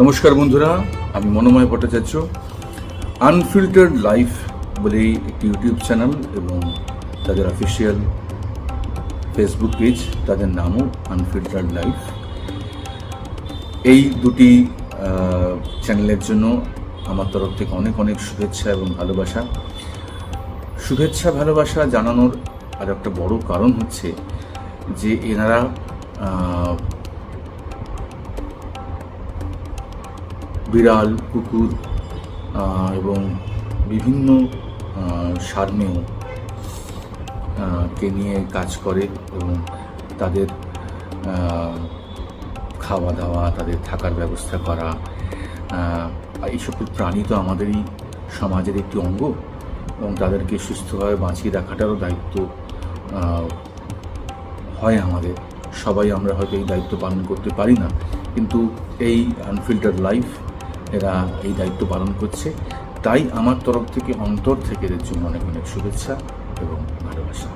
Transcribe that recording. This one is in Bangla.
নমস্কার বন্ধুরা, আমি মনোময় ভট্টাচার্য। আনফিল্টার্ড লাইফ বলেই একটি ইউটিউব চ্যানেল এবং তাদের অফিসিয়াল ফেসবুক পেজ, তাদের নামও আনফিল্টার্ড লাইফ। এই দুটি চ্যানেলের জন্য আমার তরফ থেকে অনেক অনেক শুভেচ্ছা এবং ভালোবাসা জানানোর আর একটা বড় কারণ হচ্ছে যে এনারা বিড়াল, কুকুর এবং বিভিন্ন সারমেয় কে নিয়ে কাজ করে এবং তাদের খাওয়া দাওয়া, তাদের থাকার ব্যবস্থা করা। এই সকল প্রাণী তো আমাদেরই সমাজের একটি অঙ্গ এবং তাদেরকে সুস্থভাবে বাঁচিয়ে রাখাটারও দায়িত্ব হয় আমাদের। সবাই আমরা হয়তো এই দায়িত্ব পালন করতে পারি না, কিন্তু এই আনফিল্টার্ড লাইফ এরা এই দায়িত্ব পালন করছে। তাই আমার তরফ থেকে অন্তর থেকে এদের জন্য অনেক অনেক শুভেচ্ছা এবং ভালোবাসা।